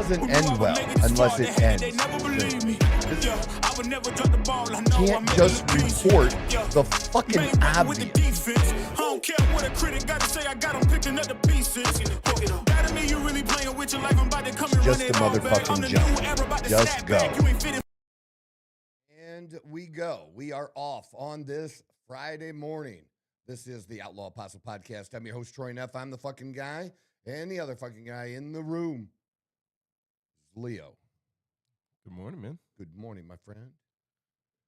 doesn't end well unless it ends. Can't just report the fucking obvious. I don't care what a critic gotta say, I got 'em picking up the pieces. That mean you really playing with your life, I'm about to come and Just run a it all back. motherfucking I'm the jump. new era, about to Just snap go. back. You ain't fitting. And we go. We are off on this Friday morning. This is the Outlaw Apostle Podcast. I'm your host, Troy Neff. I'm the fucking guy. And the other fucking guy in the room is Leo. Good morning, man. Good morning, my friend.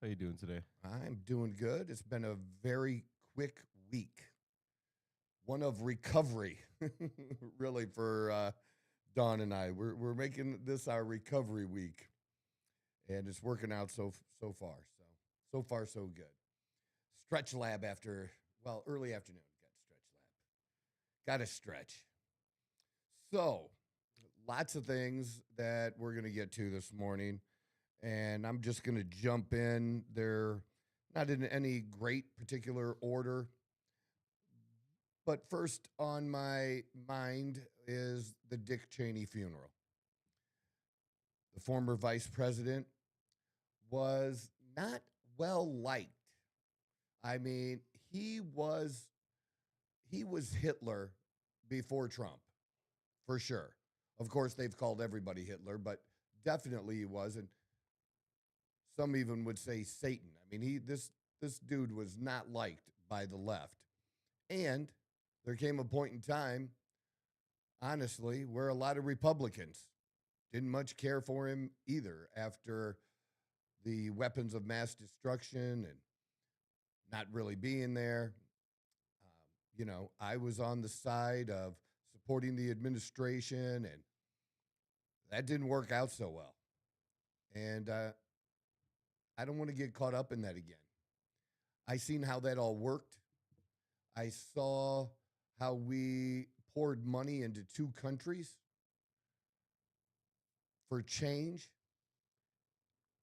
How you doing today? I'm doing good. It's been a very quick week. One of recovery, really, for Dawn and I. We're making this our recovery week. And it's working out so far. So far, so good. Stretch lab early afternoon. Got to stretch. So, lots of things that we're going to get to this morning. And I'm just going to jump in. They're not in any great particular order. But first on my mind is the Dick Chaney funeral. The former vice president was not well liked. I mean, he was Hitler before Trump, for sure. Of course, they've called everybody Hitler, but definitely he was, and some even would say Satan. I mean, this dude was not liked by the left. And there came a point in time, honestly, where a lot of Republicans didn't much care for him either after the weapons of mass destruction and not really being there. I was on the side of supporting the administration, and that didn't work out so well. And I don't want to get caught up in that again. I seen how that all worked. I saw how we poured money into two countries for change.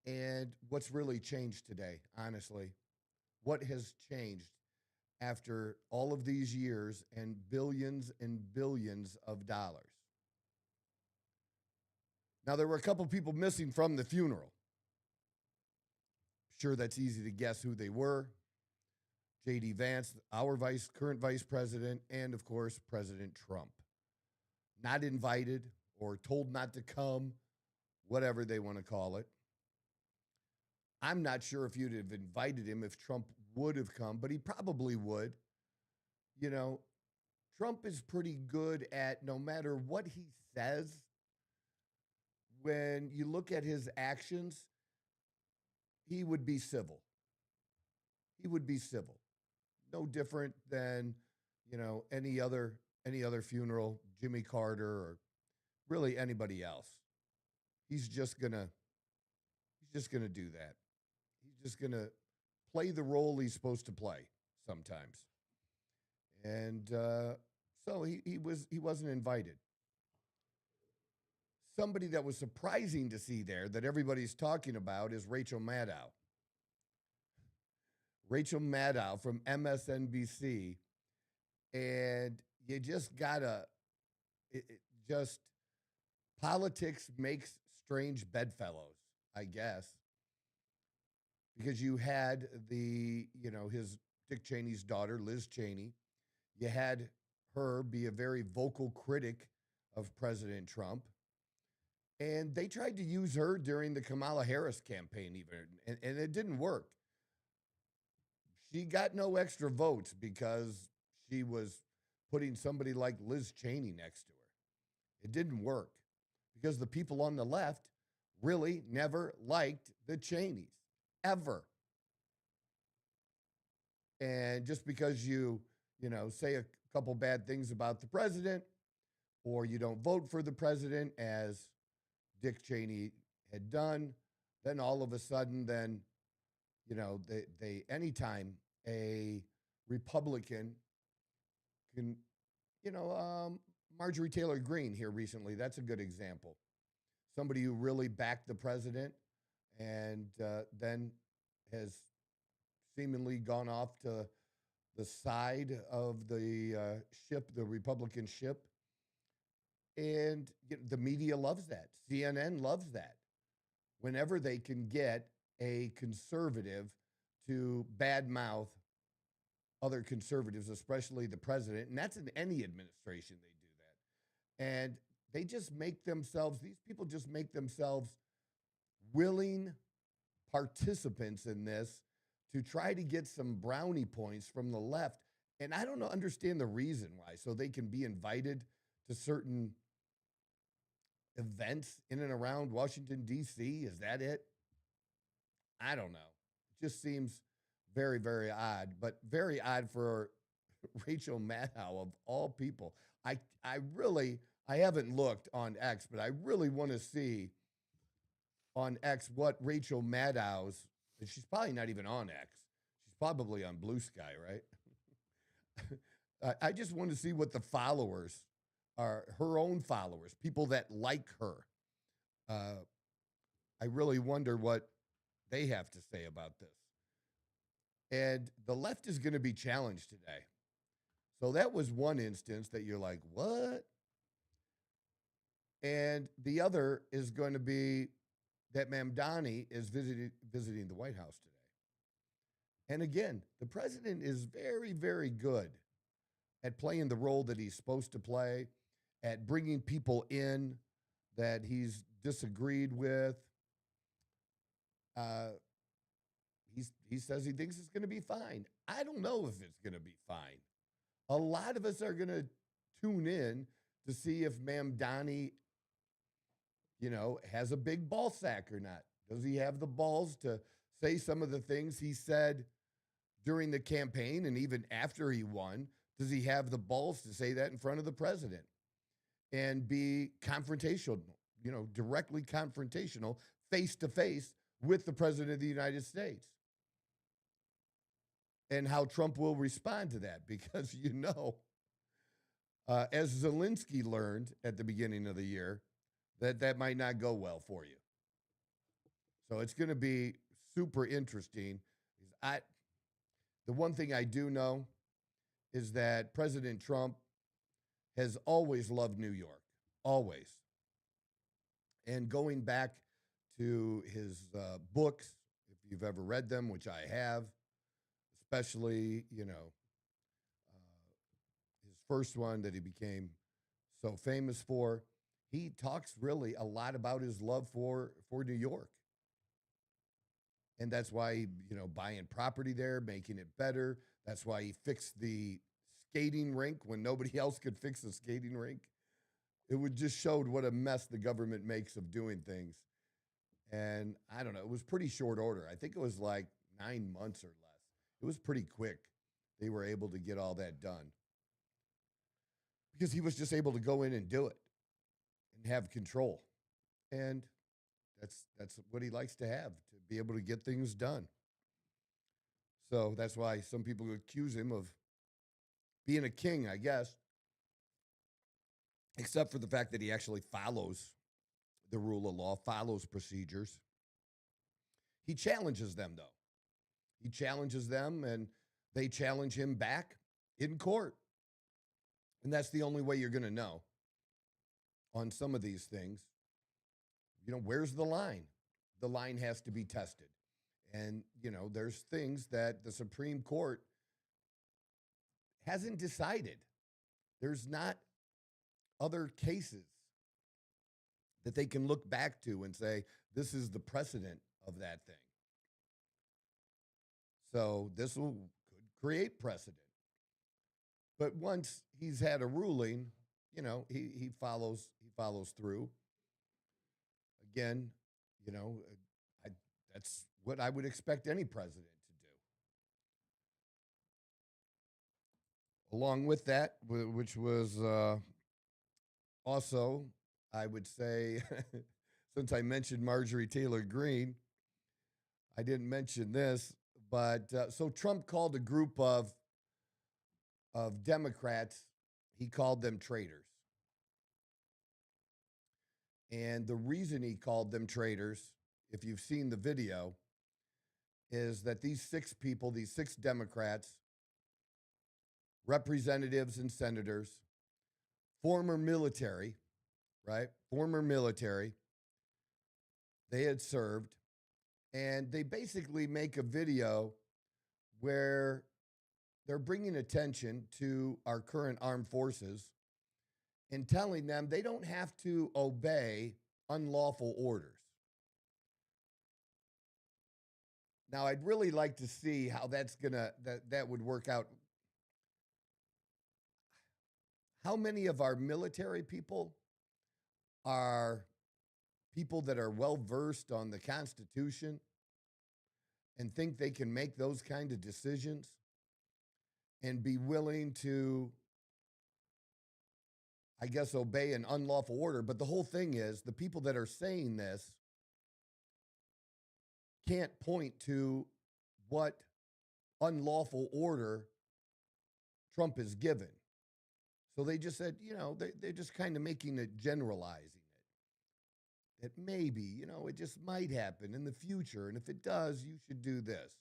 And what's really changed today, honestly? What has changed after all of these years and billions of dollars? Now, there were a couple people missing from the funeral. Sure, that's easy to guess who they were. J.D. Vance, our current vice president, and, of course, President Trump. Not invited or told not to come, whatever they want to call it. I'm not sure if you'd have invited him if Trump would have come, but he probably would. Trump is pretty good at, no matter what he says, when you look at his actions, he would be civil. He would be civil. No different than, any other funeral, Jimmy Carter, or really anybody else. He's just gonna do that. He's just gonna play the role he's supposed to play sometimes. And so he wasn't invited. Somebody that was surprising to see there that everybody's talking about is Rachel Maddow. Rachel Maddow from MSNBC. And you just gotta, just politics makes strange bedfellows, I guess. Because you had his Dick Cheney's daughter, Liz Cheney. You had her be a very vocal critic of President Trump. And they tried to use her during the Kamala Harris campaign even, and it didn't work. She got no extra votes because she was putting somebody like Liz Cheney next to her. It didn't work because the people on the left really never liked the Cheneys, ever. And just because you say a couple bad things about the president, or you don't vote for the president as Dick Cheney had done, then all of a sudden, they anytime a Republican can, Marjorie Taylor Greene here recently, that's a good example. Somebody who really backed the president and then has seemingly gone off to the side of the ship, the Republican ship. And the media loves that. CNN loves that. Whenever they can get a conservative to badmouth other conservatives, especially the president, and that's in any administration they do that. And they just make themselves, these people just make themselves willing participants in this to try to get some brownie points from the left. And I don't understand the reason why. So they can be invited to certain events in and around Washington, D.C. Is that it? I don't know. It just seems very, very odd, but very odd for Rachel Maddow of all people. I haven't looked on X, but I really want to see on X what Rachel Maddow's, she's probably not even on X. She's probably on Blue Sky, right? I just want to see what the followers are, her own followers, people that like her. I really wonder what they have to say about this. And the left is going to be challenged today. So that was one instance that you're like, what? And the other is going to be that Mamdani is visiting the White House today. And again, the president is very, very good at playing the role that he's supposed to play, at bringing people in that he's disagreed with. He says he thinks it's going to be fine. I don't know if it's going to be fine. A lot of us are going to tune in to see if Mamdani, has a big ball sack or not. Does he have the balls to say some of the things he said during the campaign and even after he won? Does he have the balls to say that in front of the president and be confrontational, directly confrontational, face to face with the president of the United States? And how Trump will respond to that, because, as Zelensky learned at the beginning of the year, that might not go well for you. So it's going to be super interesting. The one thing I do know is that President Trump has always loved New York, always. And going back to his books, if you've ever read them, which I have, especially, his first one that he became so famous for, he talks really a lot about his love for New York. And that's why, buying property there, making it better. That's why he fixed the skating rink when nobody else could fix a skating rink. It would just showed what a mess the government makes of doing things. And I don't know, it was pretty short order. I think it was like 9 months or less. It was pretty quick. They were able to get all that done because he was just able to go in and do it and have control. And that's what he likes to have, to be able to get things done. So that's why some people accuse him of being a king, I guess, except for the fact that he actually follows the rule of law, follows procedures. He challenges them, though. He challenges them, and they challenge him back in court. And that's the only way you're going to know on some of these things. Where's the line? The line has to be tested. And, there's things that the Supreme Court hasn't decided. There's not other cases that they can look back to and say, this is the precedent of that thing. So this could create precedent. But once he's had a ruling, he follows through. Again, that's what I would expect any president to do. Along with that, which was also, I would say, since I mentioned Marjorie Taylor Greene, I didn't mention this, but so Trump called a group of Democrats, he called them traitors. And the reason he called them traitors, if you've seen the video, is that these 6 people, these 6 Democrats, representatives and senators, former military, right? Former military. They had served, and they basically make a video where they're bringing attention to our current armed forces and telling them they don't have to obey unlawful orders. Now, I'd really like to see how that would work out. How many of our military people are people that are well versed on the Constitution and think they can make those kind of decisions and be willing to, I guess, obey an unlawful order? But the whole thing is the people that are saying this can't point to what unlawful order Trump has given. So they just said, they're just kind of making it, generalizing it. That maybe, it just might happen in the future. And if it does, you should do this.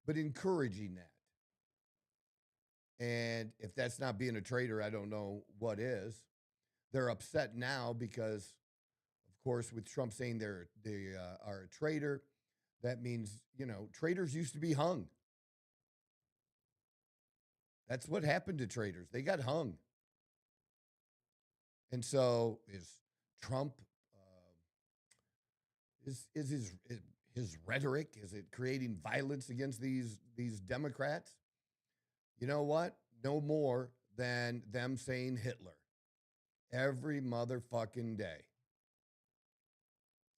But encouraging that. And if that's not being a traitor, I don't know what is. They're upset now because, of course, with Trump saying they are a traitor, that means, traitors used to be hung. That's what happened to traitors. They got hung. And so is Trump, is his rhetoric, is it creating violence against these Democrats? You know what? No more than them saying Hitler every motherfucking day.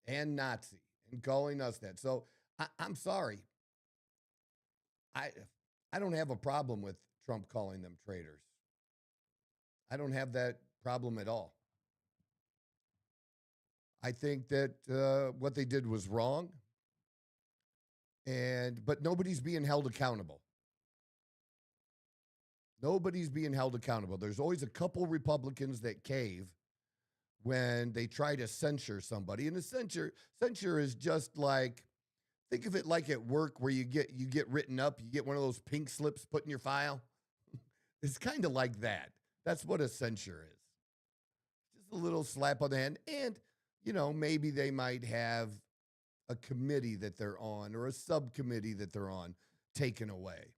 And Nazi, and calling us that. So I'm sorry. I don't have a problem with Trump calling them traitors. I don't have that problem at all. I think that what they did was wrong, but nobody's being held accountable. Nobody's being held accountable. There's always a couple Republicans that cave when they try to censure somebody, and the censure is just like, think of it like at work where you get written up, you get one of those pink slips put in your file. It's kind of like that. That's what a censure is. Just a little slap on the hand. And, maybe they might have a committee that they're on or a subcommittee that they're on taken away.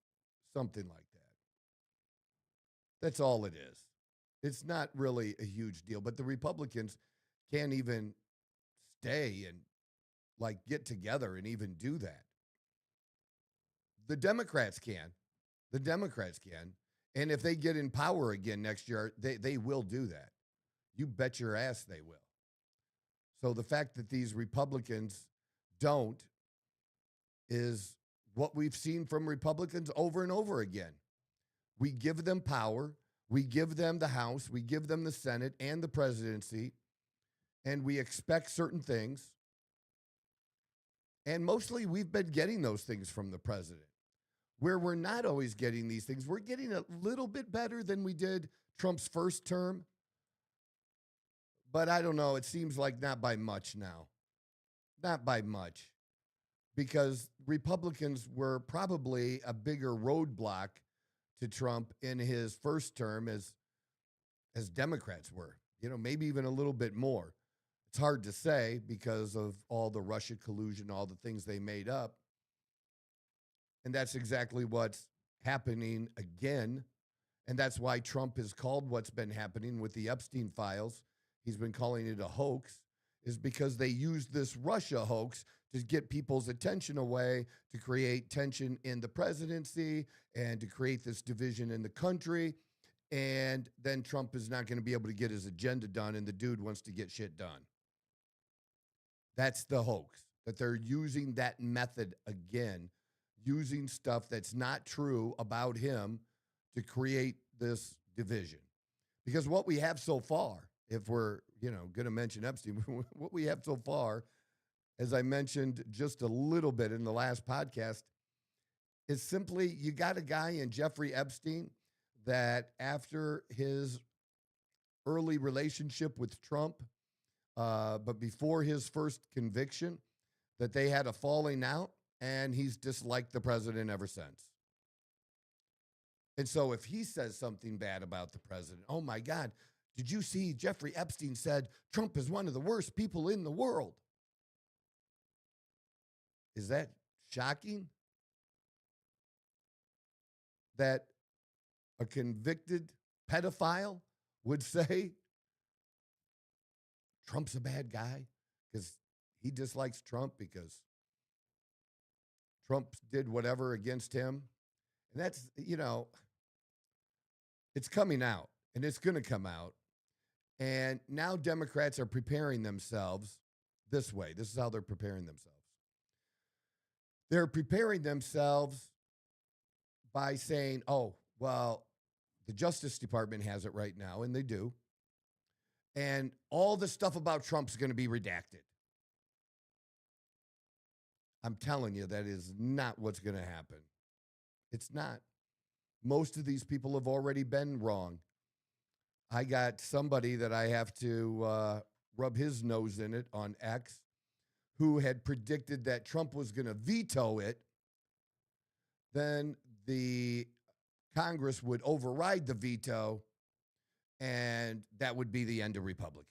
Something like that. That's all it is. It's not really a huge deal. But the Republicans can't even stay and get together and even do that. The Democrats can. The Democrats can. And if they get in power again next year, they will do that. You bet your ass they will. So the fact that these Republicans don't is what we've seen from Republicans over and over again. We give them power. We give them the House. We give them the Senate and the presidency. And we expect certain things. And mostly we've been getting those things from the president. Where we're not always getting these things, we're getting a little bit better than we did Trump's first term. But I don't know. It seems like not by much now. Not by much. Because Republicans were probably a bigger roadblock to Trump in his first term as Democrats were. Maybe even a little bit more. It's hard to say because of all the Russia collusion, all the things they made up. And that's exactly what's happening again. And that's why Trump has called what's been happening with the Epstein files, he's been calling it a hoax, is because they used this Russia hoax to get people's attention away, to create tension in the presidency, and to create this division in the country. And then Trump is not going to be able to get his agenda done, and the dude wants to get shit done. That's the hoax, that they're using that method again, using stuff that's not true about him to create this division. Because what we have so far, if we're, going to mention Epstein, what we have so far, as I mentioned just a little bit in the last podcast, is simply you got a guy in Jeffrey Epstein that after his early relationship with Trump, but before his first conviction, that they had a falling out, and he's disliked the president ever since. And so if he says something bad about the president, oh my God, Did you see Jeffrey Epstein said Trump is one of the worst people in the world? Is that shocking? That a convicted pedophile would say Trump's a bad guy because he dislikes Trump because Trump did whatever against him. And that's, it's coming out and it's going to come out. And now Democrats are preparing themselves this way. This is how they're preparing themselves. They're preparing themselves by saying, oh, well, the Justice Department has it right now, and they do. And all the stuff about Trump's going to be redacted. I'm telling you, that is not what's going to happen. It's not. Most of these people have already been wrong. I got somebody that I have to rub his nose in it on X who had predicted that Trump was going to veto it. Then the Congress would override the veto, and that would be the end of Republicans.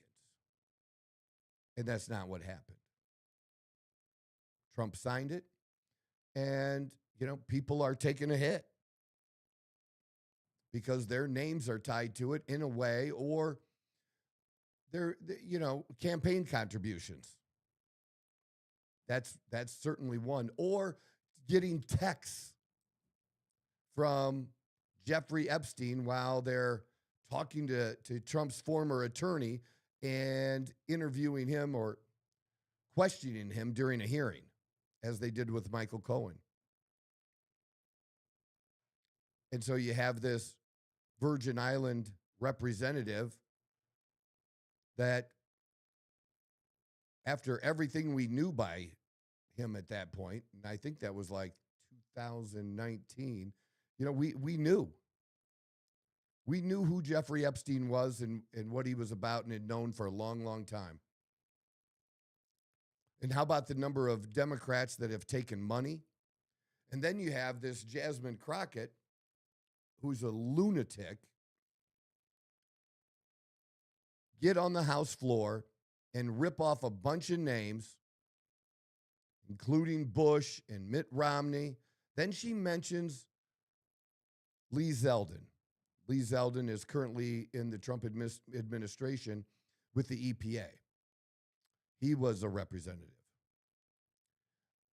And that's not what happened. Trump signed it, and, people are taking a hit because their names are tied to it in a way, or their, campaign contributions. That's certainly one. Or getting texts from Jeffrey Epstein while they're talking to Trump's former attorney and interviewing him or questioning him during a hearing, as they did with Michael Cohen. And so you have this Virgin Island representative that, after everything we knew by him at that point, and I think that was like 2019, we knew. We knew who Jeffrey Epstein was and what he was about and had known for a long, long time. And how about the number of Democrats that have taken money? And then you have this Jasmine Crockett, who's a lunatic, get on the House floor and rip off a bunch of names, including Bush and Mitt Romney. Then she mentions Lee Zeldin. Lee Zeldin is currently in the Trump administration with the EPA. He was a representative.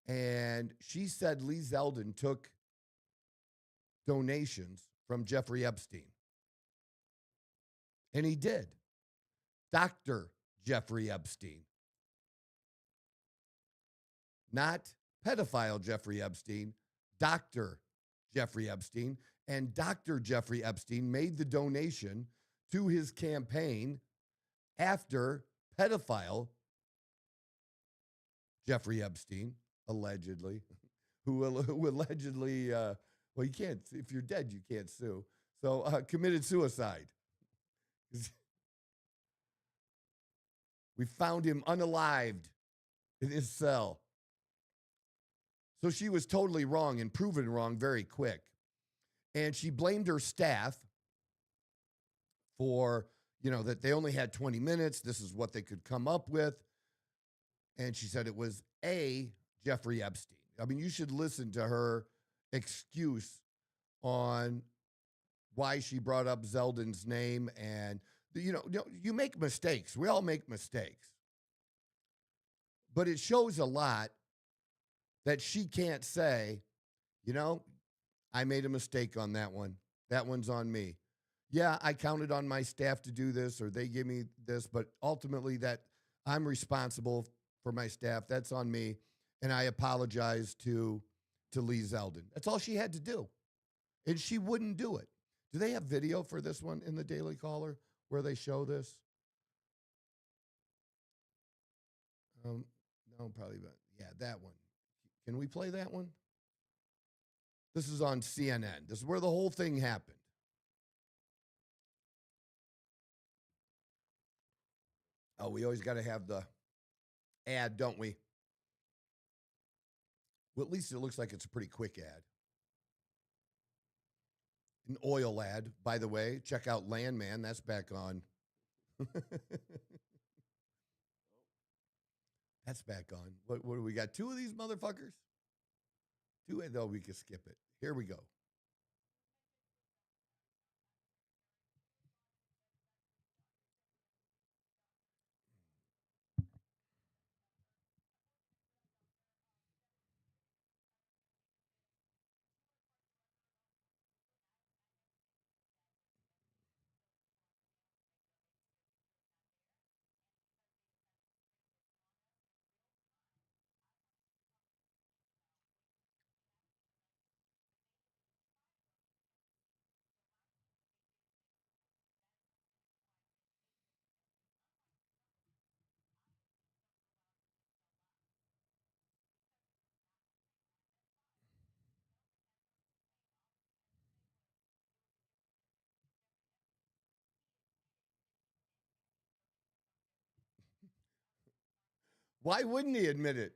And she said Lee Zeldin took donations from Jeffrey Epstein. And he did. Dr. Jeffrey Epstein. Not pedophile Jeffrey Epstein, Dr. Jeffrey Epstein. And Dr. Jeffrey Epstein made the donation to his campaign after pedophile Jeffrey Epstein, allegedly, who allegedly, well, you can't, if you're dead, you can't sue. So committed suicide. We found him unalived in his cell. So she was totally wrong and proven wrong very quick. And she blamed her staff for, that they only had 20 minutes. This is what they could come up with. And she said it was a Jeffrey Epstein. I mean, you should listen to her excuse on why she brought up Zeldin's name. And, you make mistakes. We all make mistakes. But it shows a lot that she can't say, I made a mistake on that one. That one's on me. Yeah, I counted on my staff to do this, or they gave me this, but ultimately that I'm responsible for my staff. That's on me. And I apologize to Lee Zeldin. That's all she had to do. And she wouldn't do it. Do they have video for this one in the Daily Caller where they show this? No, probably not. Yeah, that one. Can we play that one? This is on CNN. This is where the whole thing happened. Oh, we always got to have the ad, don't we? Well, at least it looks like it's a pretty quick ad. An oil ad, by the way. Check out Landman. That's back on That's back on. What do we got? Two of these motherfuckers? Two? No, we can skip it. Here we go. Why wouldn't he admit it?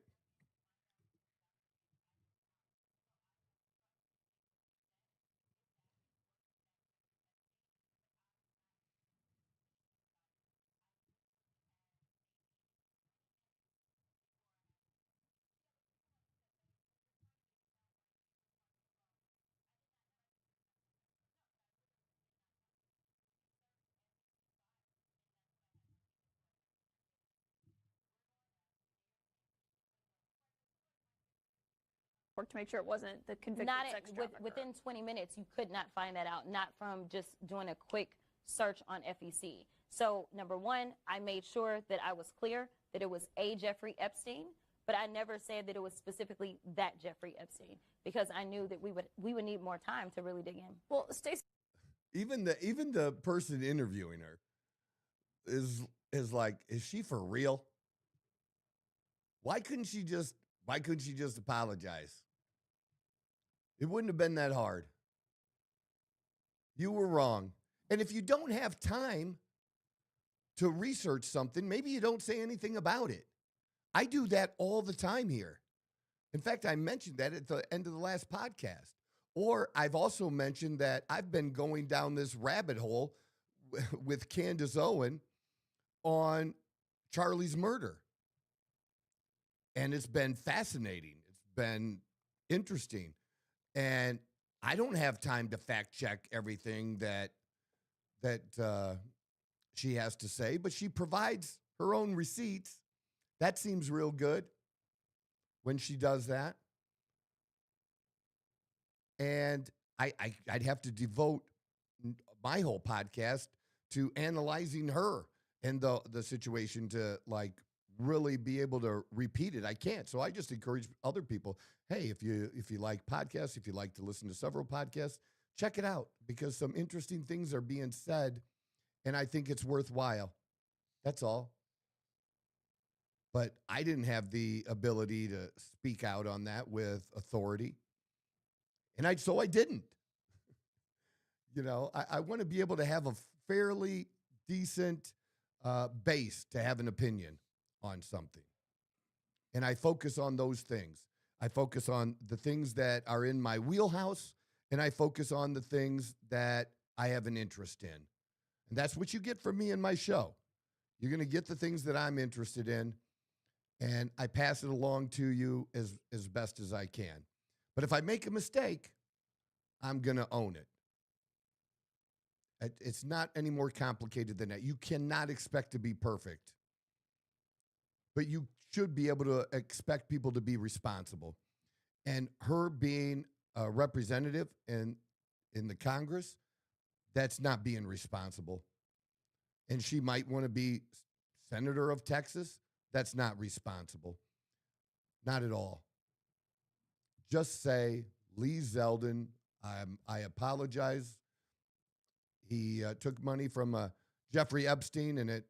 To make sure it wasn't the convicted sex trafficker. Within 20 minutes, you could not find that out, not from just doing a quick search on FEC. So number one, I made sure that I was clear that it was a Jeffrey Epstein, but I never said that it was specifically that Jeffrey Epstein because I knew that we would need more time to really dig in. Well, Stacey, Even the person interviewing her is like, is she for real? Why couldn't she just apologize? It wouldn't have been that hard. You were wrong. And if you don't have time to research something, maybe you don't say anything about it. I do that all the time here. In fact, I mentioned that at the end of the last podcast. Or I've also mentioned that I've been going down this rabbit hole with Candace Owen on Charlie's murder. And it's been fascinating. It's been interesting. And I don't have time to fact check everything that she has to say, but she provides her own receipts. That seems real good when she does that. And I'd have to devote my whole podcast to analyzing her and the situation to like really be able to repeat it. I can't. So I just encourage other people, hey, if you like podcasts, if you like to listen to several podcasts, check it out because some interesting things are being said and I think it's worthwhile. That's all. But I didn't have the ability to speak out on that with authority. And so I didn't. You know, I want to be able to have a fairly decent base to have an opinion on something. And I focus on those things. I focus on the things that are in my wheelhouse, and I focus on the things that I have an interest in. And that's what you get from me in my show. You're going to get the things that I'm interested in, and I pass it along to you as best as I can. But if I make a mistake, I'm going to own it. It's not any more complicated than that. You cannot expect to be perfect. But you should be able to expect people to be responsible. And her being a representative in the Congress, that's not being responsible. And she might want to be senator of Texas. That's not responsible. Not at all. Just say, Lee Zeldin, I apologize. He took money from Jeffrey Epstein, and it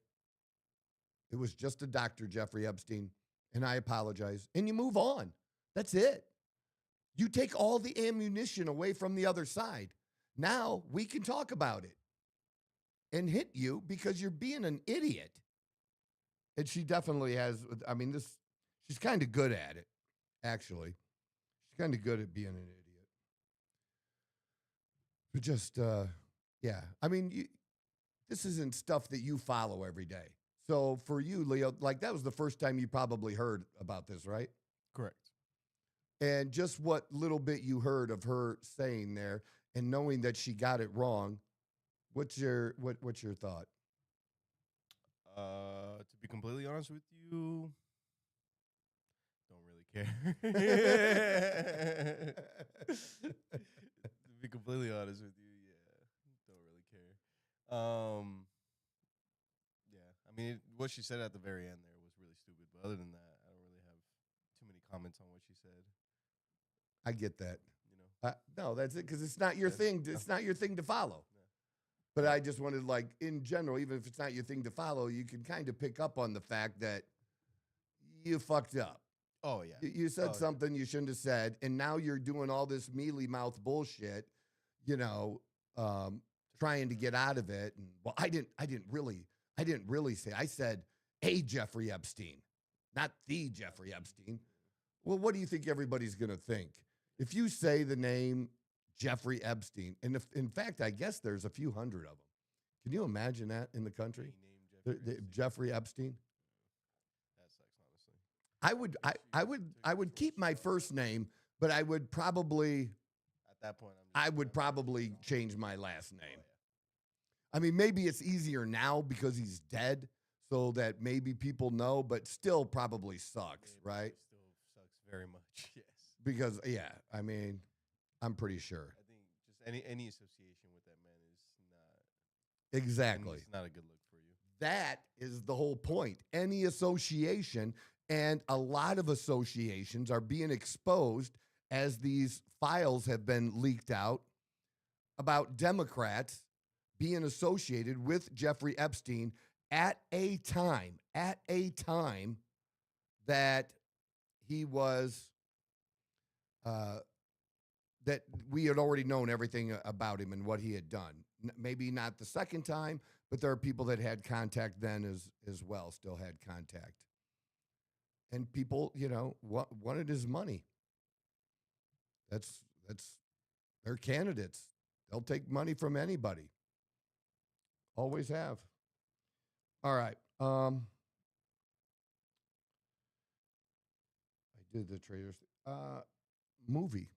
was just a Dr. Jeffrey Epstein, and I apologize. And you move on. That's it. You take all the ammunition away from the other side. Now we can talk about it and hit you because you're being an idiot. And she definitely has, I mean, she's kind of good at it, actually. She's kind of good at being an idiot. But just, yeah. I mean, this isn't stuff that you follow every day. So for you, Leo, like that was the first time you probably heard about this, right? Correct. And just what little bit you heard of her saying there and knowing that she got it wrong, what's your thought? To be completely honest with you, don't really care. To be completely honest with you, don't really care. Yeah, I mean, what she said at the very end there was really stupid. But other than that, I don't really have too many comments on what she said. I get that. You know, No, that's it, because it's not your thing. It's not your thing to follow. No. But I just wanted, like, in general, even if it's not your thing to follow, you can kind of pick up on the fact that you fucked up. Oh yeah, You said something you shouldn't have said, and now you're doing all this mealy mouth bullshit, you know, trying to get out of it. And well, I didn't really say. I said a Jeffrey Epstein, not the Jeffrey Epstein. Well, what do you think everybody's gonna think if you say the name Jeffrey Epstein? And if, in fact, I guess there's a few hundred of them. Can you imagine that in the country? Jeffrey Epstein. That sucks, honestly. I would keep my first name, but I would probably At that point, I would probably change my last name. I mean, maybe it's easier now because he's dead, so that maybe people know, but still probably sucks, right? Still sucks very much. Yes. Because I mean, I'm pretty sure. I think just any association with that man is not Exactly. It's not a good look for you. That is the whole point. Any association, and a lot of associations are being exposed as these files have been leaked out about Democrats being associated with Jeffrey Epstein at a time that he was, that we had already known everything about him and what he had done. Maybe not the second time, but there are people that had contact then as well, still had contact. And people, wanted his money. That's they're candidates. They'll take money from anybody. Always have. All right. I did the traders movie.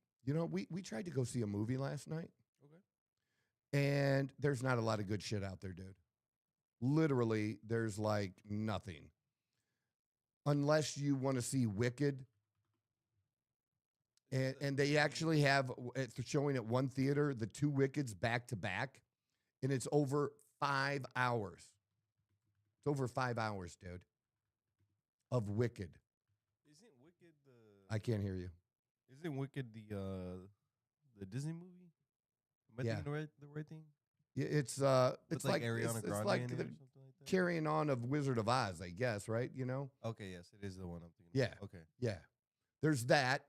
We tried to go see a movie last night. Okay. And there's not a lot of good shit out there, dude. Literally, there's like nothing. Unless you want to see Wicked. And they actually have showing at one theater the two Wickeds back to back, and it's over 5 hours. It's over 5 hours, dude, of Wicked. Isn't Wicked I can't hear you. Isn't Wicked the Disney movie? Am I thinking the right thing? Yeah, it's like Ariana Grande like in it or the something like that? carrying on of Wizard of Oz, I guess, right? Okay, yes, it is the one I'm thinking. Yeah. Of. Okay. Yeah. There's that.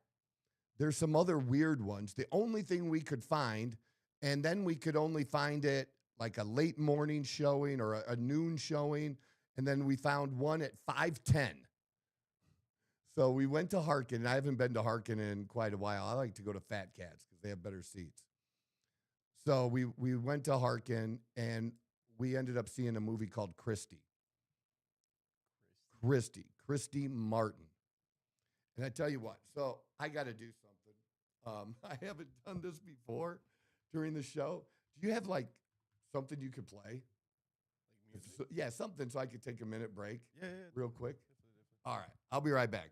There's some other weird ones. The only thing we could find, and then we could only find it like a late morning showing or a noon showing, and then we found one at 5:10. So we went to Harkin, and I haven't been to Harkin in quite a while. I like to go to Fat Cats because they have better seats. So we went to Harkin, and we ended up seeing a movie called Christy Martin. And I tell you what, so I got to do something. I haven't done this before during the show. Do you have like something you could play? Like music? Yeah, something so I could take a minute break. Yeah. Real quick. Definitely. All right, I'll be right back.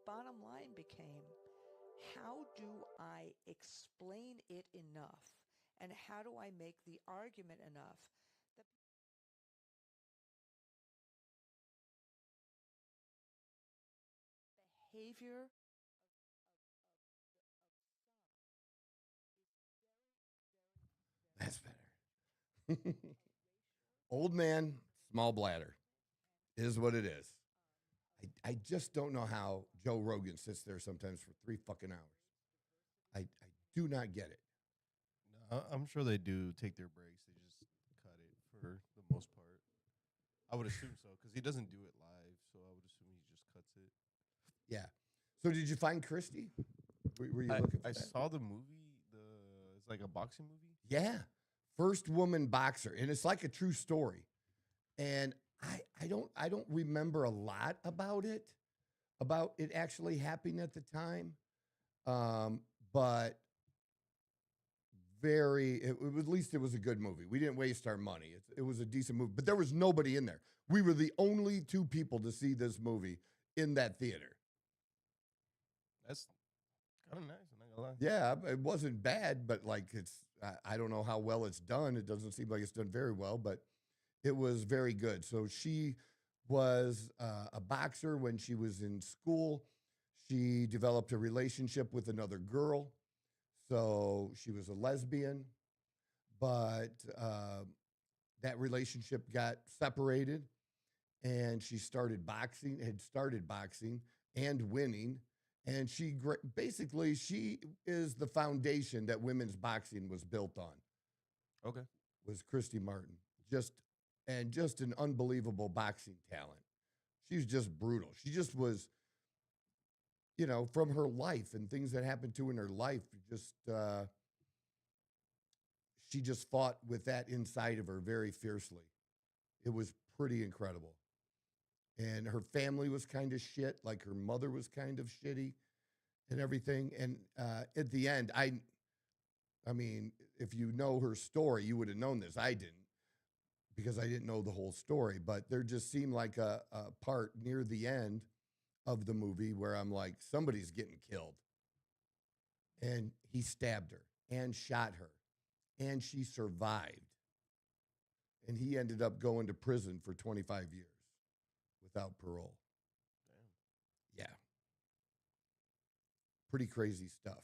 bottom line became, how do I explain it enough? And how do I make the argument enough that behavior That's better. Old man, small bladder is what it is. I just don't know how Joe Rogan sits there sometimes for 3 fucking hours. I do not get it. No, I'm sure they do take their breaks. They just cut it for the most part. I would assume so because he doesn't do it live, so I would assume he just cuts it. Yeah. So did you find Christy? Were you looking for I that? saw the movie. It's like a boxing movie. Yeah. First woman boxer. And it's like a true story. And I don't remember a lot about it actually happening at the time. But at least it was a good movie. We didn't waste our money. It was a decent movie, but there was nobody in there. We were the only 2 people to see this movie in that theater. That's kind of nice. I'm not gonna lie. Yeah, it wasn't bad, but like I don't know how well it's done. It doesn't seem like it's done very well, but it was very good. So she was a boxer when she was in school. She developed a relationship with another girl. So she was a lesbian, but that relationship got separated, and she had started boxing and winning. And she is the foundation that women's boxing was built on. Okay. Was Christy Martin. Just an unbelievable boxing talent. She was just brutal. She just was, from her life and things that happened to her in her life, she just fought with that inside of her very fiercely. It was pretty incredible. And her family was kind of shit, like her mother was kind of shitty and everything. And at the end, I mean, if you know her story, you would have known this. I didn't, because I didn't know the whole story. But there just seemed like a part near the end of the movie where I'm like, somebody's getting killed. And he stabbed her and shot her, and she survived. And he ended up going to prison for 25 years without parole. Damn. Yeah. Pretty crazy stuff.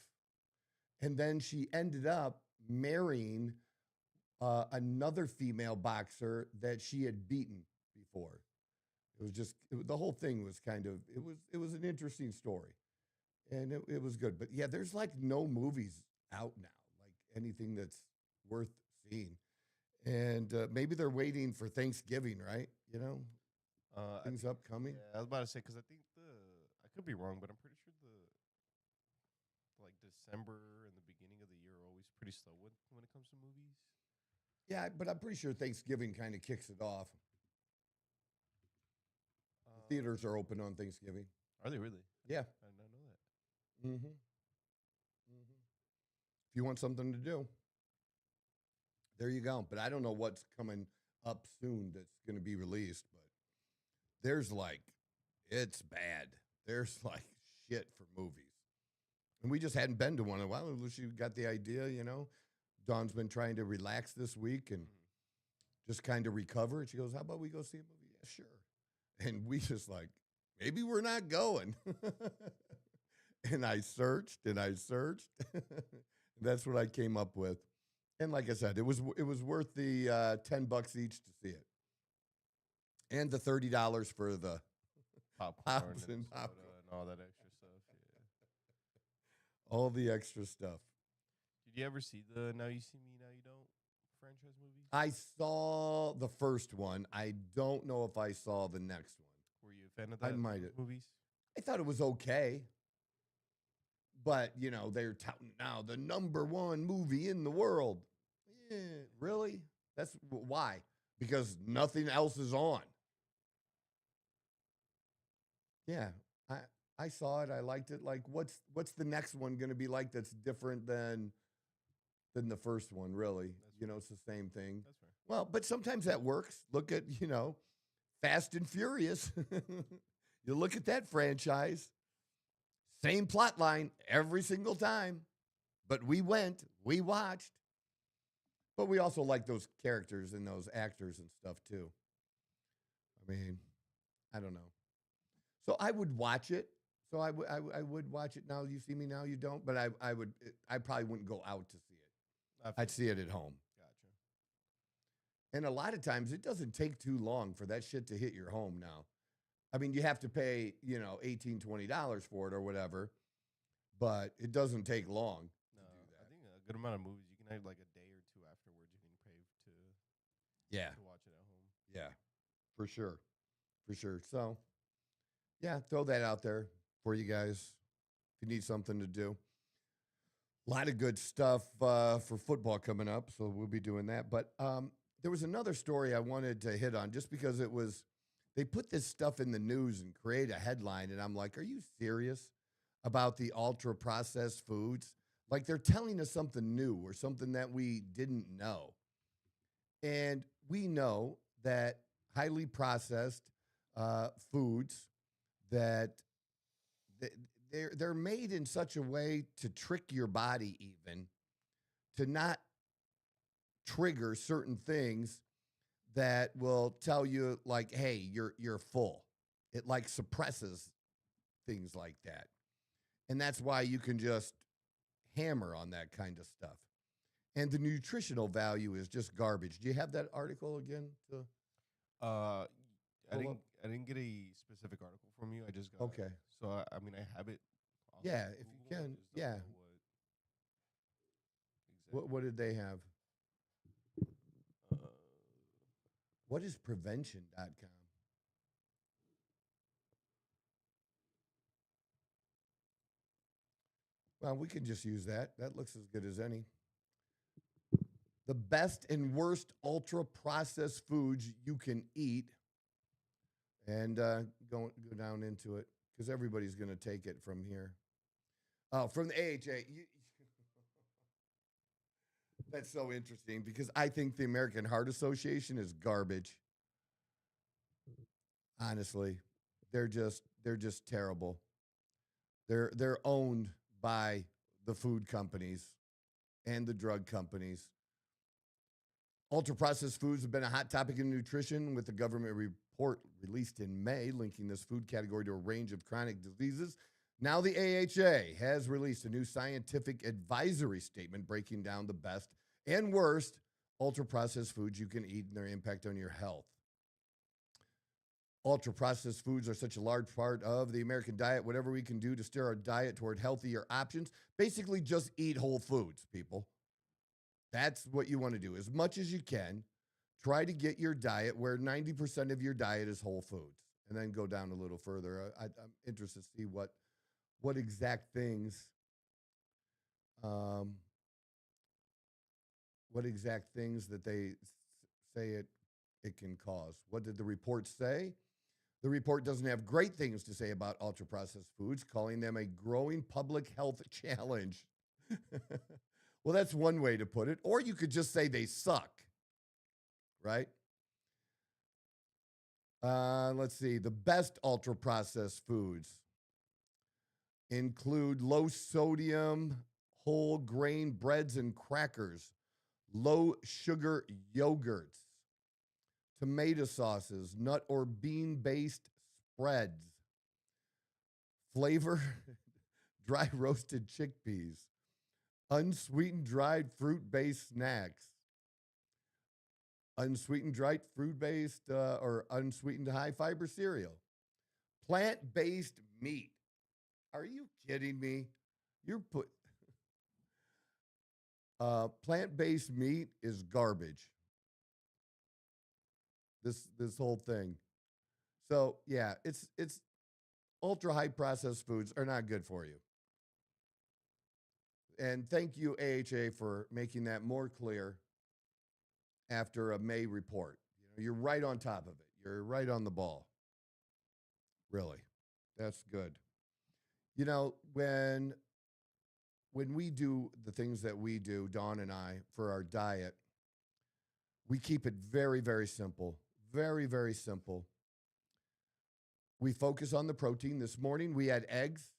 And then she ended up marrying another female boxer that she had beaten before. The whole thing was it was an interesting story. And it was good. But yeah, there's like no movies out now, like anything that's worth seeing. And maybe they're waiting for Thanksgiving, right? Things upcoming. Yeah, I was about to say, because I think I could be wrong, but I'm pretty sure like December and the beginning of the year are always pretty slow when it comes to movies. Yeah, but I'm pretty sure Thanksgiving kind of kicks it off. Theaters are open on Thanksgiving. Are they really? Yeah. I did not know that. Mm-hmm. Mm-hmm. If you want something to do, there you go. But I don't know what's coming up soon that's going to be released. But there's it's bad. There's shit for movies. And we just hadn't been to one in a while. She got the idea, Dawn's been trying to relax this week and just kind of recover. And she goes, how about we go see a movie? Yeah, sure. And we just maybe we're not going. And I searched. That's what I came up with. And like I said, it was worth the $10 each to see it. And the $30 for the popcorn and soda and all that extra stuff. Yeah. All the extra stuff. Did you ever see the Now You See Me, Now You Don't franchise movie? I saw the first one. I don't know if I saw the next one. Were you a fan of that? I might have. Movies? I thought it was okay. But, they're touting now the #1 movie in the world. Yeah, really? That's why? Because nothing else is on. Yeah, I saw it. I liked it. What's the next one going to be like that's different than the first one, really? It's the same thing. That's fair. Well, but sometimes that works. Look at, Fast and Furious. You look at that franchise. Same plot line every single time. But we went, we watched. But we also like those characters and those actors and stuff too. I mean, I don't know. So I would watch it. So I would watch it. Now you see me, now you don't. But I probably wouldn't go out to see it. I'd see it at home. Gotcha. And a lot of times it doesn't take too long for that shit to hit your home now. I mean, you have to pay, $18, $20 for it or whatever, but it doesn't take long No, to do that. I think a good amount of movies you can have like a day or two afterwards. You can pay Yeah, to watch it at home. yeah, for sure. For sure. So, yeah, throw that out there for you guys if you need something to do. A lot of good stuff for football coming up, so we'll be doing that. But there was another story I wanted to hit on just because they put this stuff in the news and create a headline, and I'm like, are you serious about the ultra-processed foods? Like they're telling us something new or something that we didn't know. And we know that highly processed foods that they're made in such a way to trick your body even to not trigger certain things that will tell you like, hey, you're full. It like suppresses things like that. And that's why you can just hammer on that kind of stuff. And the nutritional value is just garbage. Do you have that article again? I didn't get a specific article from you. I just got Okay. So I mean I have it. on Yeah, if you Google. I can. just don't Yeah. know what exactly. What did they have? Uh, What is prevention.com? Well, we can just use that. That looks as good as any. The best and worst ultra processed foods you can eat. And go down into it because everybody's going to take it from here. Oh, from the AHA. That's so interesting because I think the American Heart Association is garbage. Honestly, they're just terrible. They're owned by the food companies and the drug companies. Ultra processed foods have been a hot topic in nutrition, with the government report released in May linking this food category to a range of chronic diseases. Now the AHA has released a new scientific advisory statement breaking down the best and worst ultra processed foods you can eat and their impact on your health. Ultra processed foods are such a large part of the American diet. Whatever we can do to steer our diet toward healthier options, basically just eat whole foods, people. That's what you want to do. As much as you can, try to get your diet where 90% of your diet is whole foods, and then go down a little further. I'm interested to see what exact things that they say it can cause. What did the report say? The report doesn't have great things to say about ultra-processed foods, calling them a growing public health challenge. Well, that's one way to put it. Or you could just say they suck, right? Let's see. The best ultra-processed foods include low-sodium whole grain breads and crackers, low-sugar yogurts, tomato sauces, nut or bean-based spreads, flavor dry roasted chickpeas, unsweetened dried fruit-based snacks, unsweetened dried fruit-based or unsweetened high-fiber cereal, plant-based meat. Are you kidding me? Plant-based meat is garbage. This whole thing. So yeah, it's ultra high processed foods are not good for you. And thank you, AHA, for making that more clear after a May report. You're right on top of it. You're right on the ball. Really. That's good. When we do the things that we do, Dawn and I, for our diet, we keep it very, very simple. Very, very simple. We focus on the protein. This morning we had eggs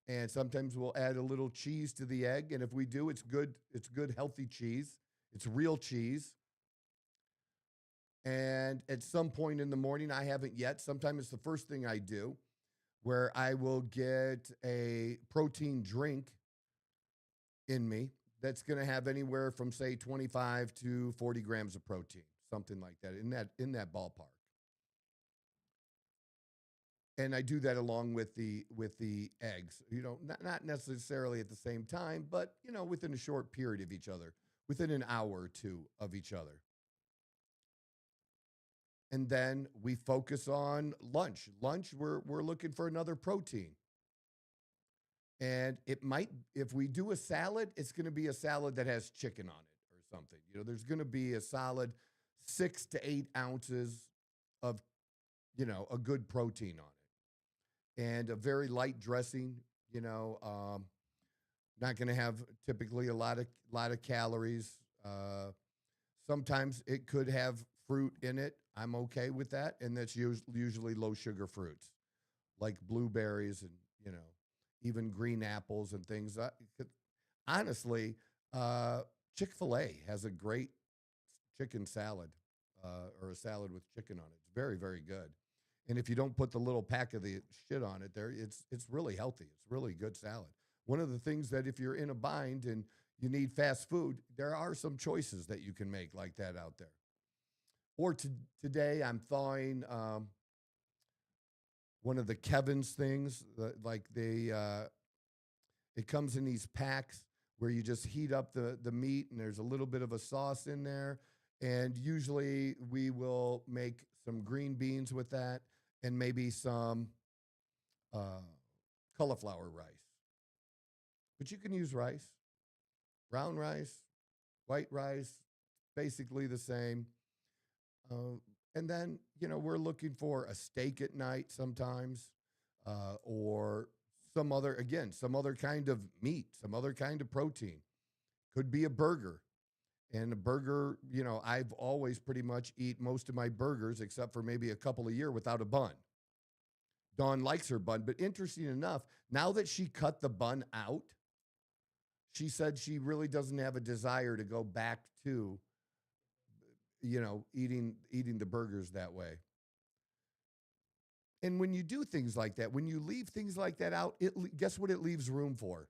And sometimes we'll add a little cheese to the egg. And if we do, it's good, healthy cheese. It's real cheese. And at some point in the morning, I haven't yet. Sometimes it's the first thing I do, where I will get a protein drink in me that's going to have anywhere from, say, 25 to 40 grams of protein, something like that, in that ballpark. And I do that along with the eggs, not necessarily at the same time, but, within a short period of each other, within an hour or two of each other. And then we focus on lunch. Lunch, we're looking for another protein. And it might, if we do a salad, it's going to be a salad that has chicken on it or something. There's going to be a solid 6 to 8 ounces of, a good protein on it. And a very light dressing, not going to have typically a lot of calories. Sometimes it could have fruit in it. I'm okay with that. And that's usually low sugar fruits like blueberries and, even green apples and things. Honestly, Chick-fil-A has a great chicken salad or a salad with chicken on it. It's very, very good. And if you don't put the little pack of the shit on it there, it's really healthy. It's really good salad. One of the things that if you're in a bind and you need fast food, there are some choices that you can make like that out there. Or today I'm thawing one of the Kevin's things, it comes in these packs where you just heat up the meat and there's a little bit of a sauce in there. And usually we will make some green beans with that and maybe some cauliflower rice. But you can use rice, brown rice, white rice, basically the same. And then, we're looking for a steak at night sometimes, or some other kind of meat, some other kind of protein. Could be a burger. And a burger, I've always pretty much eat most of my burgers, except for maybe a couple a year, without a bun. Dawn likes her bun, but interesting enough, now that she cut the bun out, she said she really doesn't have a desire to go back to eating the burgers that way. And when you do things like that, when you leave things like that out, guess what it leaves room for?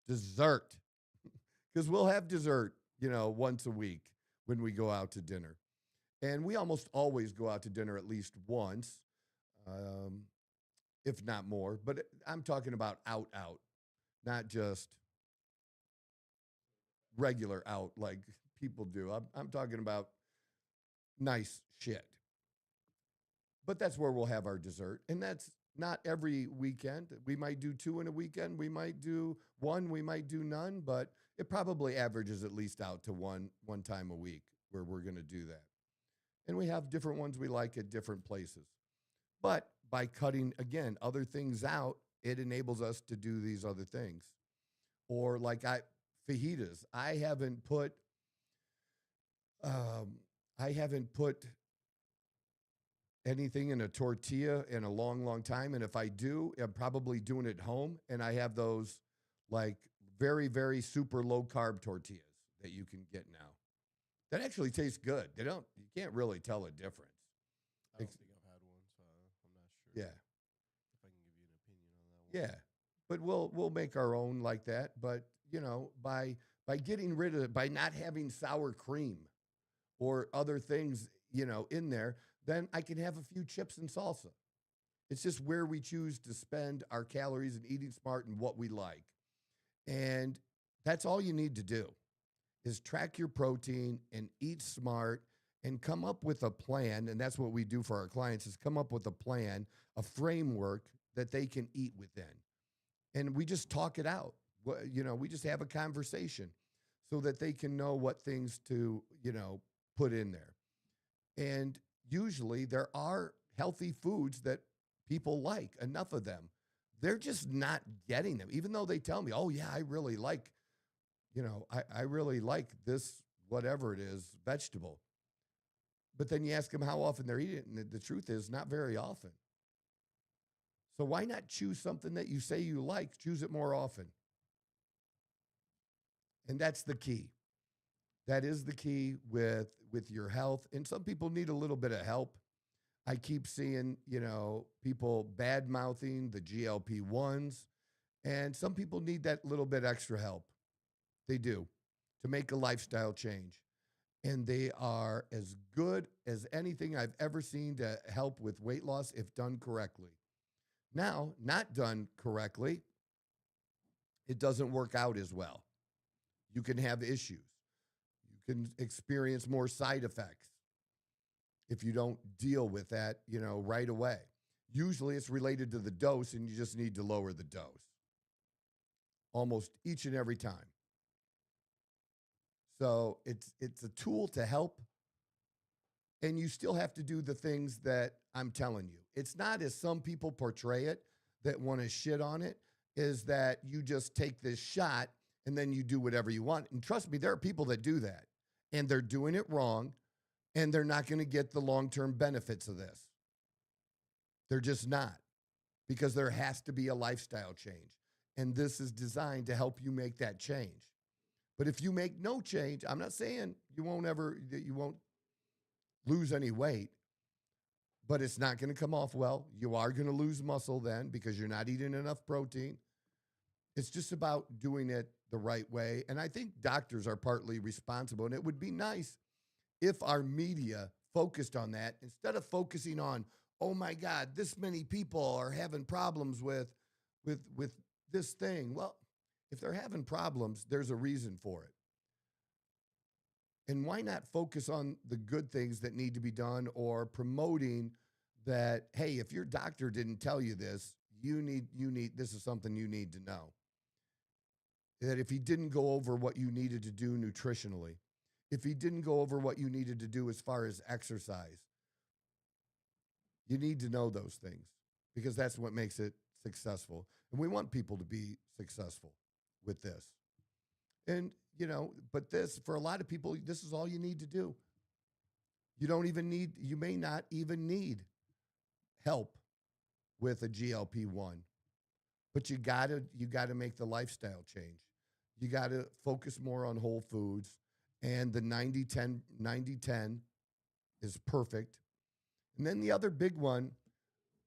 Dessert. Because we'll have dessert, once a week when we go out to dinner. And we almost always go out to dinner at least once, if not more. But I'm talking about out, not just regular out like people do. I'm talking about nice shit. But that's where we'll have our dessert. And that's not every weekend. We might do 2 in a weekend. We might do 1. We might do none. But it probably averages at least out to one time a week where we're going to do that. And we have different ones we like at different places. But by cutting, again, other things out, it enables us to do these other things. Or like fajitas. I haven't put anything in a tortilla in a long, long time. And if I do, I'm probably doing it at home. And I have those like very, very super low carb tortillas that you can get now. That actually tastes good. You can't really tell a difference. I don't think I've had one, so I'm not sure. Yeah. If I can give you an opinion on that one. Yeah. But we'll make our own like that. But, by getting rid of it, by not having sour cream or other things, in there, then I can have a few chips and salsa. It's just where we choose to spend our calories and eating smart and what we like. And that's all you need to do is track your protein and eat smart and come up with a plan. And that's what we do for our clients is come up with a plan, a framework that they can eat within. And we just talk it out. We just have a conversation so that they can know what things to, put in there. And usually there are healthy foods that people like, enough of them. They're just not getting them, even though they tell me, oh, yeah, I really like, I really like this, whatever it is, vegetable. But then you ask them how often they're eating it, and the truth is not very often. So why not choose something that you say you like? Choose it more often. And that's the key. That is the key with your health. And some people need a little bit of help. I keep seeing, people bad mouthing the GLP-1s, and some people need that little bit extra help. They do, to make a lifestyle change. And they are as good as anything I've ever seen to help with weight loss if done correctly. Now, not done correctly, it doesn't work out as well. You can have issues. You can experience more side effects if you don't deal with that, right away. Usually it's related to the dose, and you just need to lower the dose almost each and every time. So it's a tool to help, and you still have to do the things that I'm telling you. It's not as some people portray it that want to shit on it, is that you just take this shot and then you do whatever you want. And trust me, there are people that do that, and they're doing it wrong, and they're not going to get the long-term benefits of this. They're just not, because there has to be a lifestyle change. And this is designed to help you make that change. But if you make no change, I'm not saying you won't lose any weight, but it's not going to come off well. You are going to lose muscle then because you're not eating enough protein. It's just about doing it the right way. And I think doctors are partly responsible. And it would be nice if our media focused on that instead of focusing on, oh my God, this many people are having problems with this thing. Well, if they're having problems, there's a reason for it. And why not focus on the good things that need to be done, or promoting that, hey, if your doctor didn't tell you this, this is something you need to know. That if he didn't go over what you needed to do nutritionally, if he didn't go over what you needed to do as far as exercise, you need to know those things, because that's what makes it successful. And we want people to be successful with this. And, but for a lot of people, this is all you need to do. You may not even need help with a GLP-1, but you gotta make the lifestyle change. You gotta focus more on whole foods, and the 90-10 is perfect. And then the other big one,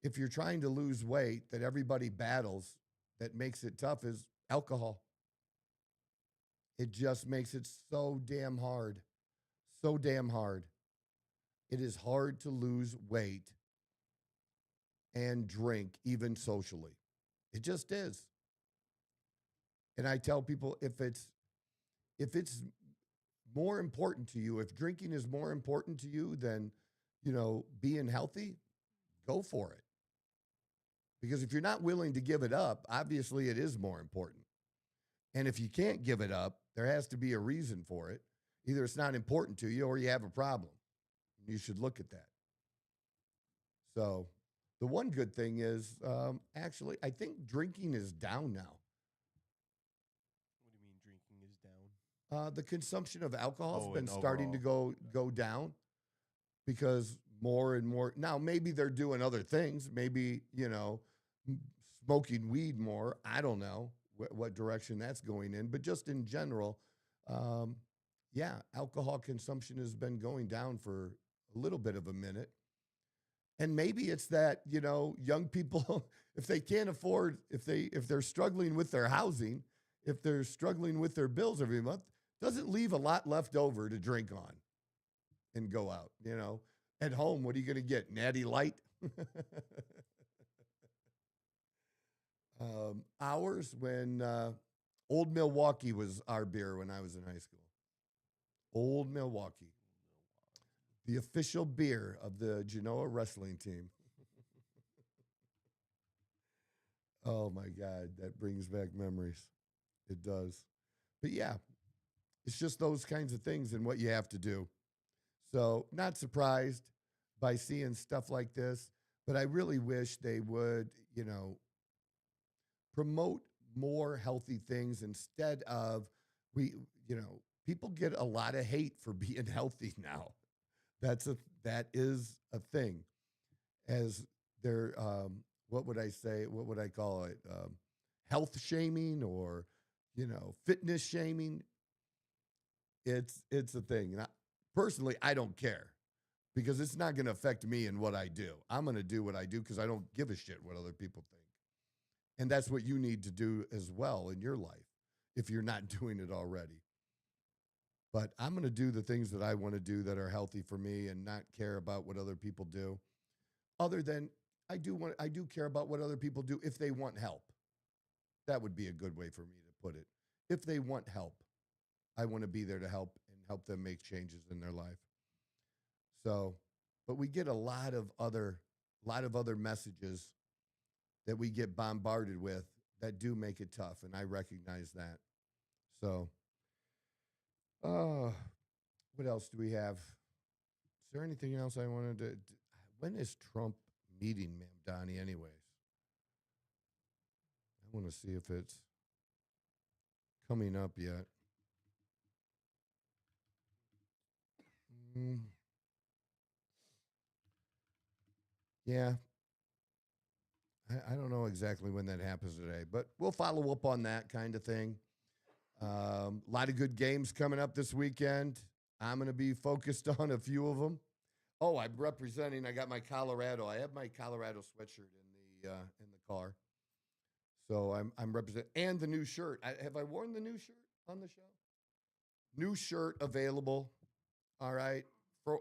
if you're trying to lose weight, that everybody battles, that makes it tough, is alcohol. It just makes it so damn hard. So damn hard. It is hard to lose weight and drink, even socially. It just is. And I tell people, if it's more important to you, if drinking is more important to you than, being healthy, go for it. Because if you're not willing to give it up, obviously it is more important. And if you can't give it up, there has to be a reason for it. Either it's not important to you or you have a problem. You should look at that. So the one good thing is, actually, I think drinking is down now. What do you mean drinking is down? The consumption of alcohol has been and starting to go down, because more and more now, maybe they're doing other things. Maybe, smoking weed more. I don't know what direction that's going in, but just in general, alcohol consumption has been going down for a little bit of a minute. And maybe it's that, young people, if they can't afford, if they're struggling with their housing, if they're struggling with their bills every month, doesn't leave a lot left over to drink on and go out, At home, what are you going to get? Natty Light? Ours, when Old Milwaukee was our beer when I was in high school. Old Milwaukee. The official beer of the Genoa wrestling team. Oh, my God. That brings back memories. It does. But, yeah, it's just those kinds of things and what you have to do. So not surprised by seeing stuff like this, but I really wish they would, promote more healthy things instead of people get a lot of hate for being healthy now. That is a thing. As they're what would I say? What would I call it? Health shaming or, fitness shaming. It's a thing. And personally, I don't care because it's not going to affect me in what I do. I'm going to do what I do because I don't give a shit what other people think. And that's what you need to do as well in your life if you're not doing it already. But I'm going to do the things that I want to do that are healthy for me and not care about what other people do. Other than I do care about what other people do if they want help. That would be a good way for me to put it. If they want help, I want to be there to help and help them make changes in their life. So, but we get a lot of other messages that we get bombarded with that do make it tough, and I recognize that. So, what else do we have? Is there anything else I wanted to? When is Trump meeting Mamdani, anyways? I want to see if it's coming up yet. Yeah. I don't know exactly when that happens today, but we'll follow up on that kind of thing. A lot of good games coming up this weekend. I'm going to be focused on a few of them. Oh, I'm representing. I got my Colorado. I have my Colorado sweatshirt in the car. So I'm representing, and the new shirt. Have I worn the new shirt on the show? New shirt available. All right,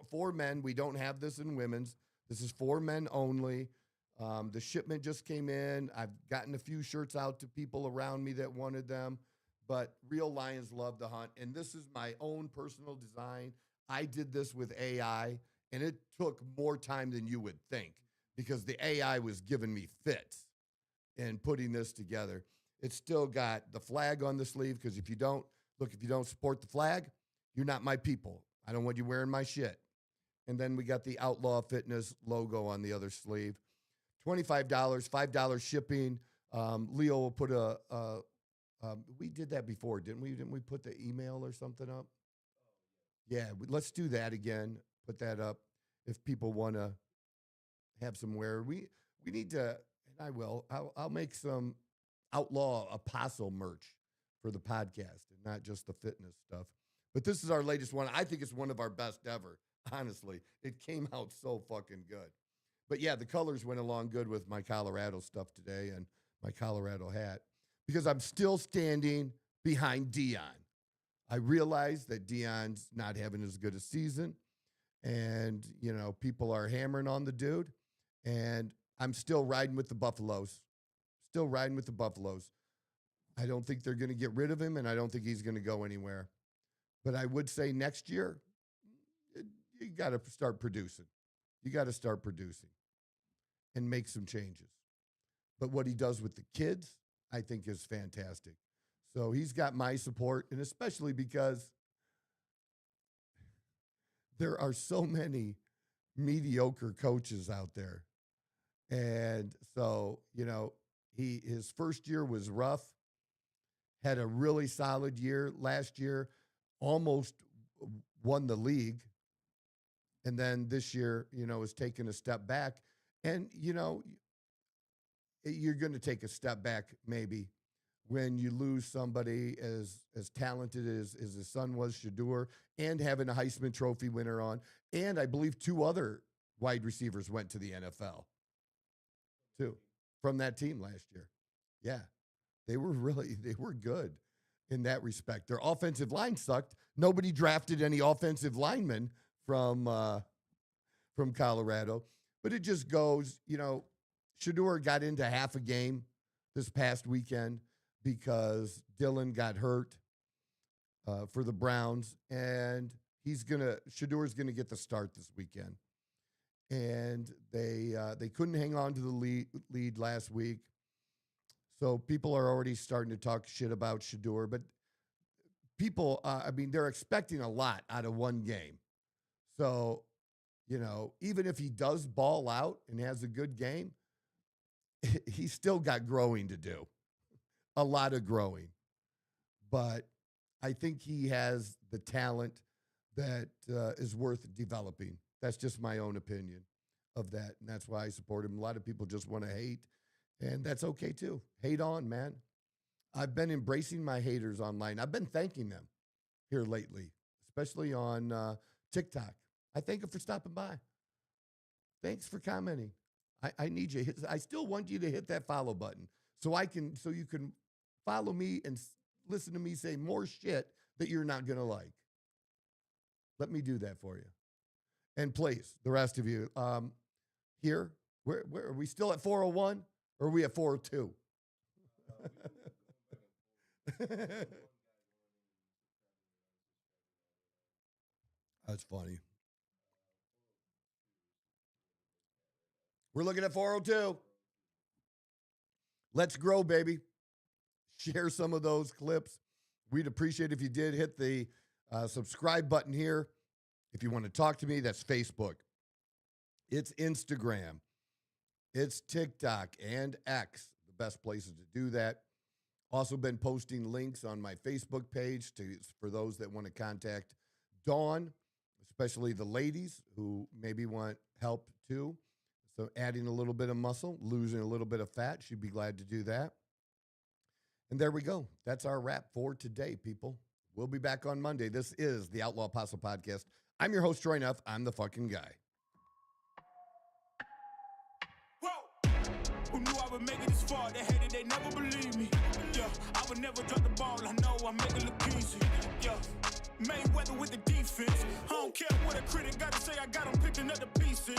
for men. We don't have this in women's. This is for men only. The shipment just came in. I've gotten a few shirts out to people around me that wanted them. But real lions love to hunt, and this is my own personal design. I did this with AI, and it took more time than you would think because the AI was giving me fits in putting this together. It's still got the flag on the sleeve because if you don't support the flag, you're not my people. I don't want you wearing my shit. And then we got the Outlaw Fitness logo on the other sleeve. $25, $5 shipping. Leo will put we did that before, didn't we? Didn't we put the email or something up? Yeah, let's do that again. Put that up if people want to have some wear. We need to, and I will. I'll make some Outlaw Apostle merch for the podcast and not just the fitness stuff. But this is our latest one. I think it's one of our best ever. Honestly, it came out so fucking good. But yeah, the colors went along good with my Colorado stuff today and my Colorado hat because I'm still standing behind Dion. I realize that Dion's not having as good a season and, people are hammering on the dude and I'm still riding with the Buffaloes. Still riding with the Buffaloes. I don't think they're going to get rid of him and I don't think he's going to go anywhere. But I would say next year, you got to start producing. You got to start producing and make some changes. But what he does with the kids, I think is fantastic. So he's got my support, and especially because there are so many mediocre coaches out there. And so, his first year was rough, had a really solid year last year, almost won the league. And then this year, is taking a step back. And, you're going to take a step back maybe when you lose somebody as talented as his son was, Shador, and having a Heisman Trophy winner on. And I believe 2 other wide receivers went to the NFL, too, from that team last year. Yeah, they were good in that respect. Their offensive line sucked. Nobody drafted any offensive linemen from Colorado. But it just goes, Shador got into half a game this past weekend because Dylan got hurt for the Browns, and Shador's gonna get the start this weekend. And they couldn't hang on to the lead last week, so people are already starting to talk shit about Shador. But people, they're expecting a lot out of one game. So, even if he does ball out and has a good game, he's still got growing to do, a lot of growing. But I think he has the talent that is worth developing. That's just my own opinion of that, and that's why I support him. A lot of people just want to hate And that's okay too. Hate on, man. I've been embracing my haters online. I've been thanking them here lately, especially on TikTok. I thank them for stopping by. Thanks for commenting. I need you. I still want you to hit that follow button so you can follow me and listen to me say more shit that you're not going to like. Let me do that for you. And please, the rest of you, here, where are we still at 401 or are we at 402? That's funny. We're looking at 402. Let's grow, baby. Share some of those clips. We'd appreciate if you did hit the subscribe button here. If you want to talk to me, that's Facebook. It's Instagram. It's TikTok and X, the best places to do that. Also been posting links on my Facebook page for those that want to contact Dawn, especially the ladies who maybe want help too. So adding a little bit of muscle, losing a little bit of fat, she'd be glad to do that. And there we go. That's our wrap for today, people. We'll be back on Monday. This is the Outlaw Apostle Podcast. I'm your host, Troy Neff. I'm the fucking guy. Whoa! Who knew I would make it this far? They hated, they never believe me. Yeah, I would never drop the ball. I know I make it look easy. Yeah, Mayweather with the defense. I don't care what a critic got to say. I got them picking up the pieces.